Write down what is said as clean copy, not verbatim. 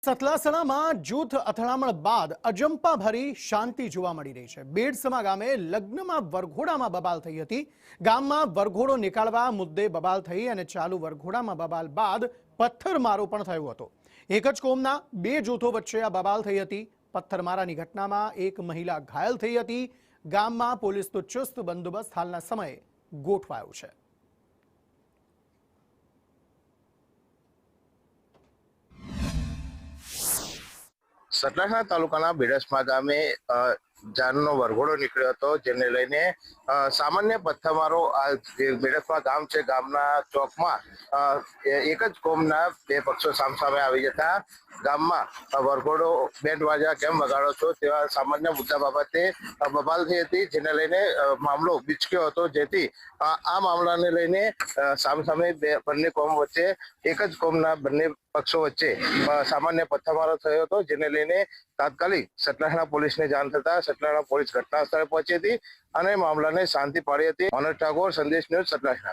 સતલાસણામાં જૂથ અથડામણ બાદ અજંપાભરી શાંતિ જોવા મળી રહી છે। બેડસમા ગામે લગ્નમાં વરઘોડામાં બબાલ થઈ હતી। ગામમાં વરઘોડો નીકાળવા મુદ્દે બબાલ થઈ અને ચાલુ વરઘોડામાં બબાલ બાદ પથ્થરમારો પણ થયો હતો। એક જ કોમના બે જૂથો વચ્ચે આ બબાલ થઈ હતી। પથ્થરમારાની ઘટનામાં એક મહિલા ઘાયલ થઈ હતી। ગામમાં પોલીસનો ચુસ્ત બંદોબસ્ત હાલના સમયે ગોઠવાયો છે। સતલાસણા તાલુકાના બેડસમા ગામે જાનનો વરઘોડો નીકળ્યો હતો, જેને લઈને સામાન્ય પથ્થરમારો બેડસમા ગામ છે, ગામના ચોકમાં એક જ કોમના બે પક્ષો સામસામે આવી જતા ગામમાં વરઘોડો બેન્ડ વાજા કેમ વગાડો છો તેવા સામાન્ય મુદ્દા બાબતે બબાલ થઈ હતી, જેને લઈને મામલો બીચક્યો હતો। જેથી આ મામલાને લઈને સામસામે બંને કોમ વચ્ચે એક જ કોમના બંને પક્ષો વચ્ચે સામાન્ય પથ્થરમારો થયો હતો, જેને લઈને તાત્કાલિક સતલાસણા પોલીસને જાણ થતા સતલાસણા પોલીસ ઘટના સ્થળે પહોંચી હતી અને મામલાને શાંતિ પાડી હતી। મનોજ ઠાકોર, સંદેશ ન્યૂઝ, સતલાસણા।